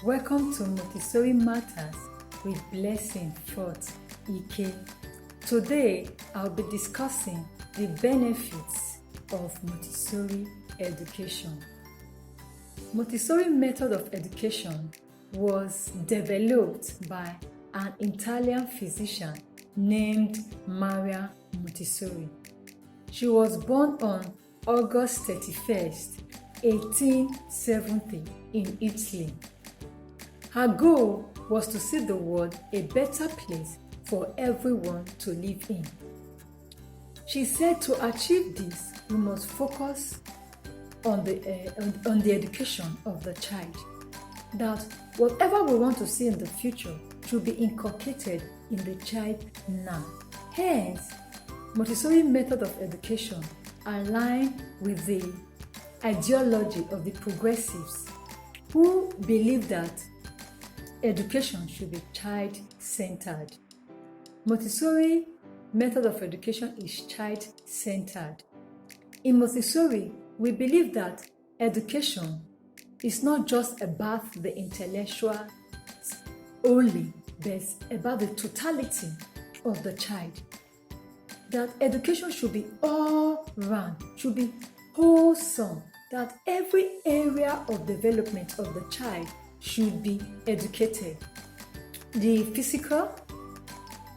Welcome to Montessori Matters with Blessing Fort-Ike. Today, I'll be discussing the benefits of Montessori education. Montessori Method of Education was developed by an Italian physician named Maria Montessori. She was born on August 31st, 1870 in Italy. Her goal was to see the world a better place for everyone to live in. She said to achieve this, we must focus on the education of the child. That whatever we want to see in the future should be inculcated in the child now. Hence, Montessori Method of Education align with the ideology of the progressives who believe that education should be child-centered. Montessori Method of Education is child-centered. In Montessori, we believe that education is not just about the intellectual only, but about the totality of the child. That education should be all round, should be wholesome, that every area of development of the child should be educated. The physical,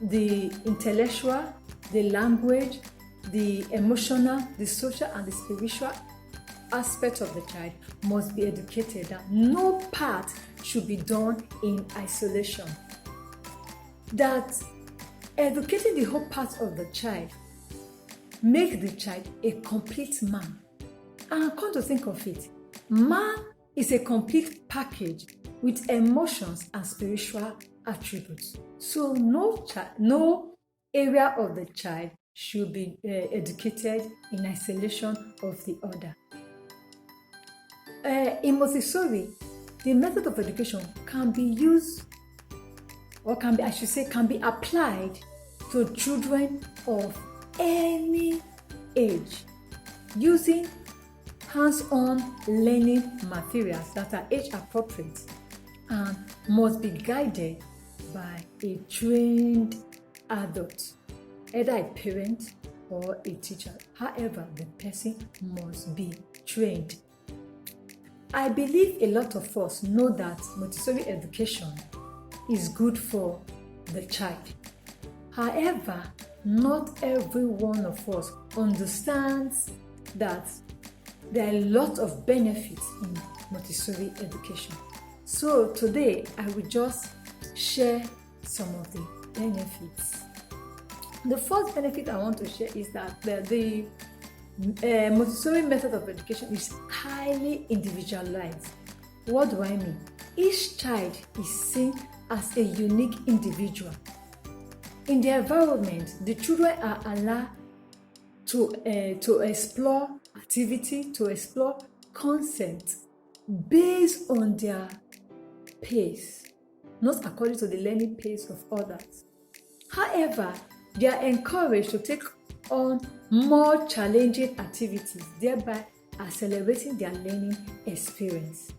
the intellectual, the language, the emotional, the social, and the spiritual aspect of the child must be educated. That no part should be done in isolation. That educating the whole part of the child make the child a complete man. And come to think of it, man is a complete package with emotions and spiritual attributes. So no area of the child should be educated in isolation of the other. In Montessori, the method of education can be used, or can be applied to children of any age using hands-on learning materials that are age appropriate and must be guided by a trained adult, either a parent or a teacher. However, the person must be trained. I believe a lot of us know that Montessori education is good for the child. However, not every one of us understands that there are a lot of benefits in Montessori education. So today, I will just share some of the benefits. The first benefit I want to share is that the Montessori method of education is highly individualized. What do I mean? Each child is seen as a unique individual. In the environment, the children are allowed to explore activity, to explore concepts based on their pace, not according to the learning pace of others. However, they are encouraged to take on more challenging activities, thereby accelerating their learning experience.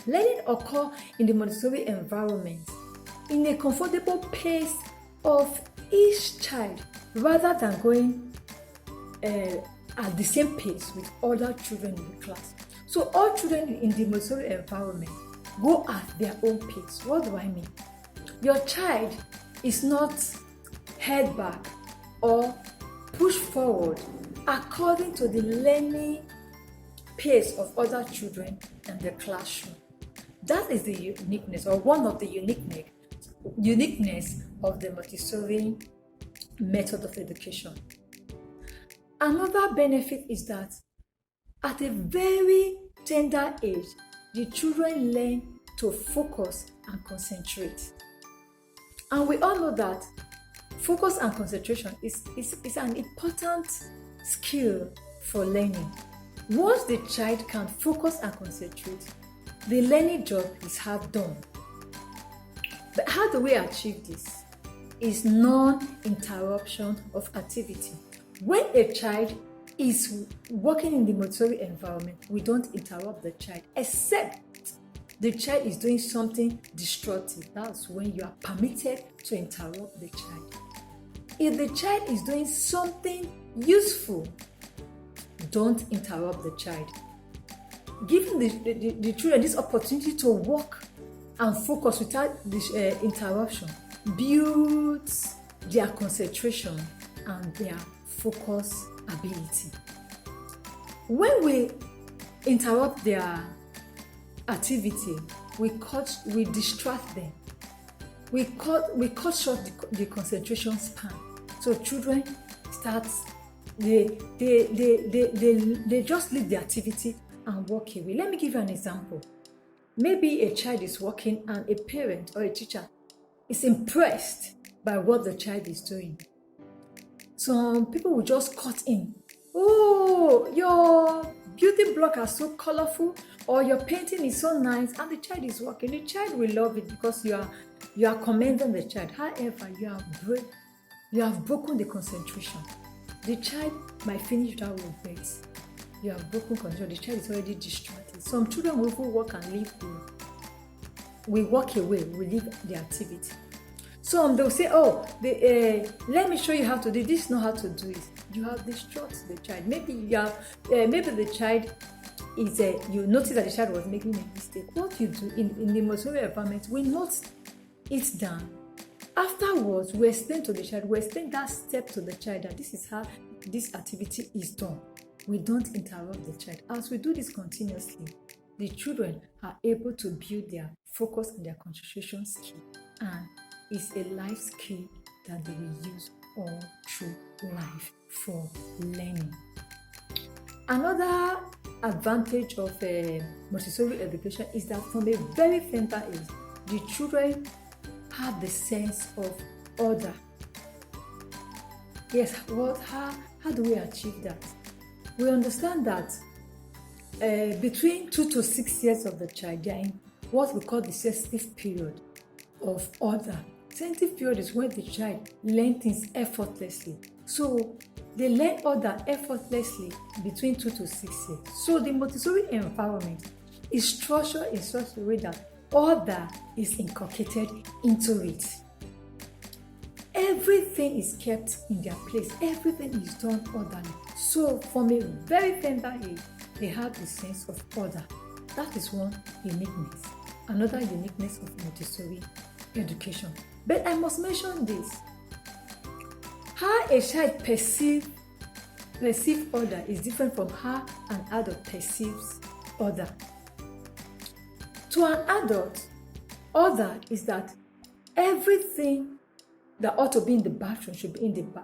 Learning occurs in the Montessori environment in a comfortable pace of each child rather than going at the same pace with other children in the class. So all children in the Montessori environment go at their own pace. What do I mean? Your child is not held back or pushed forward according to the learning pace of other children in the classroom. That is the uniqueness, or one of the uniqueness of the Montessori method of education. Another benefit is that at a very tender age, the children learn to focus and concentrate. And we all know that focus and concentration is an important skill for learning. Once the child can focus and concentrate, the learning job is half done. But how do we achieve this? Is non-interruption of activity. When a child is working in the Montessori environment, we don't interrupt the child, except the child is doing something destructive, that's when you are permitted to interrupt the child. If the child is doing something useful, don't interrupt the child. Giving the children this opportunity to work and focus without this interruption builds their concentration and their focus ability. When we interrupt their activity, we distract them. We cut short the concentration span. So children start, they just leave the activity and walk away. Let me give you an example. Maybe a child is working and a parent or a teacher is impressed by what the child is doing. Some people will just cut in. Oh, your beauty block are so colorful, or your painting is so nice, and the child is working. The child will love it because you are commending the child. However, you have broken the concentration. The child might finish that with base. You have broken concentration. The child is already distracted. Some children will work and leave. We walk away. We leave the activity. Some they'll say, "Oh, let me show you how to do this. Know how to do it." You have distracted the child. Maybe the child is you notice that the child was making a mistake. What you do in the Montessori environment, we note it down. Afterwards, we explain to the child. We explain that step to the child that this is how this activity is done. We don't interrupt the child. As we do this continuously, the children are able to build their focus and their concentration skill, and it's a life skill that they will use all through life for learning. Another advantage of Montessori education is that from a very tender age, the children have the sense of order. Yes, how do we achieve that? We understand that between 2 to 6 years of the child, they are in what we call the sensitive period of order. Sensitive period is when the child learns things effortlessly. So they learn order effortlessly between 2 to 6 years. So the Montessori environment is structured in such a way that order is inculcated into it. Everything is kept in their place. Everything is done orderly. So from a very tender age, they have the sense of order. That is one uniqueness. Another uniqueness of Montessori education. But I must mention this. How a child perceives order is different from how an adult perceives order. To an adult, order is that everything that ought to be in the bathroom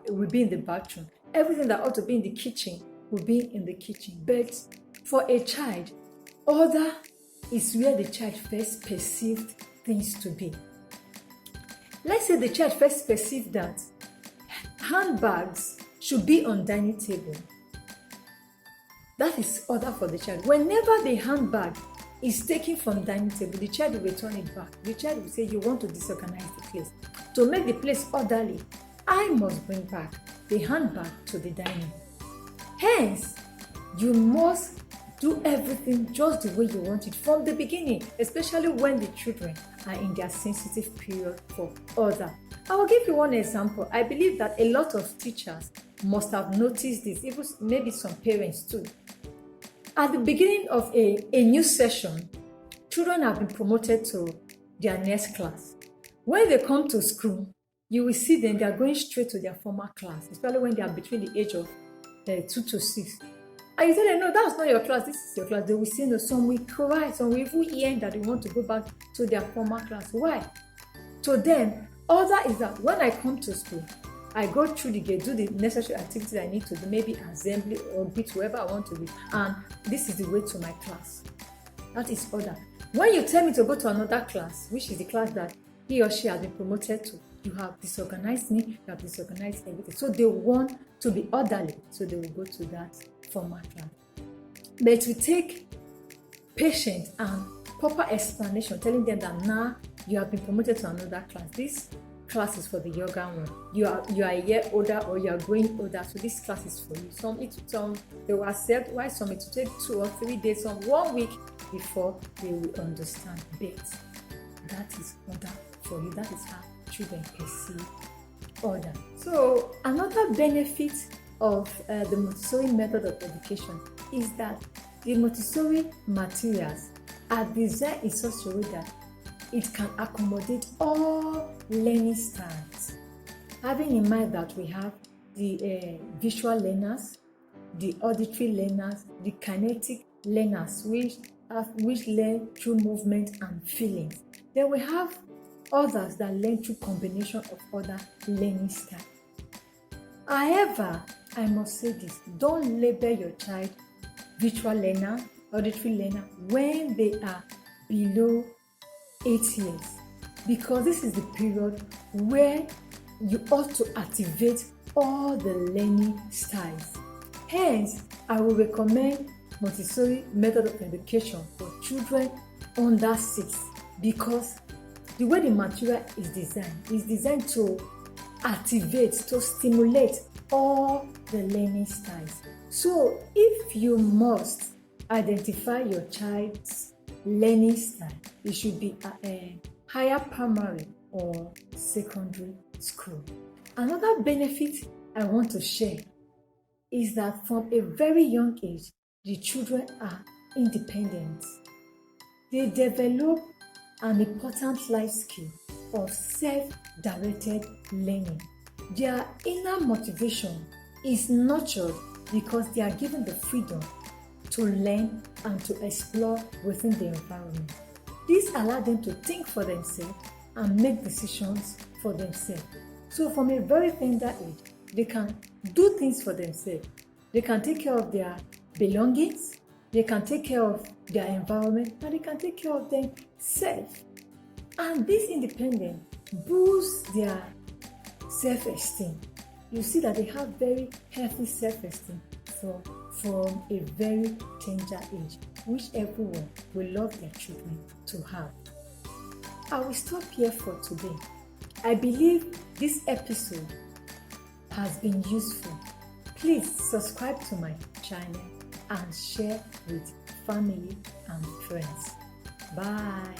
will be in the bathroom. Everything that ought to be in the kitchen will be in the kitchen. But for a child, order is where the child first perceived things to be. Let's say the child first perceived that handbags should be on dining table. That is order for the child. Whenever the handbag is taken from dining table, the child will return it back. The child will say, "You want to disorganize the place. To make the place orderly, I must bring back the handbag to the dining." Hence, you must do everything just the way you want it from the beginning, especially when the children are in their sensitive period for order. I will give you one example. I believe that a lot of teachers must have noticed this, even maybe some parents too. At the beginning of a new session, children have been promoted to their next class. When they come to school, you will see them, they are going straight to their former class, especially when they are between the age of 2 to 6. And you tell them, "No, that's not your class, this is your class." They will say no. Some will cry, some will even hear that they want to go back to their former class. Why? To them, order is that when I come to school, I go through the gate, do the necessary activities I need to do, maybe assembly or beat whoever I want to be, and this is the way to my class. That is order. When you tell me to go to another class, which is the class that he or she has been promoted to, you have disorganized me, you have disorganized everything. So they want to be orderly, so they will go to that former class. But it will take patience and proper explanation, telling them that now you have been promoted to another class. This class is for the younger one. You are a year older or you are growing older, so this class is for you. Some they will accept, while some it will take 2 or 3 days, some 1 week before they will understand. But that is order for you. That is how children perceive order. So another benefit of the Montessori method of education is that the Montessori materials are designed in such a way that it can accommodate all learning styles. Having in mind that we have the visual learners, the auditory learners, the kinetic learners, which learn through movement and feelings. Then we have others that learn through combination of other learning styles. However, I must say this: don't label your child visual learner, auditory learner when they are below 8 years, because this is the period where you ought to activate all the learning styles. Hence, I will recommend Montessori method of education for children under 6, because the way the material is designed to activate, to stimulate all the learning styles. So if you must identify your child's learning style, it should be a higher primary or secondary school. Another benefit I want to share is that from a very young age, the children are independent. They develop an important life skill of self-directed learning. Their inner motivation is nurtured because they are given the freedom to learn and to explore within the environment. This allows them to think for themselves and make decisions for themselves. So from a very tender age, they can do things for themselves. They can take care of their belongings, they can take care of their environment, and they can take care of themselves. And this independence boosts their self-esteem. You see that they have very healthy self-esteem from a very tender age, which everyone will love their children to have. I will stop here for today. I believe this episode has been useful. Please subscribe to my channel and share with family and friends. Bye.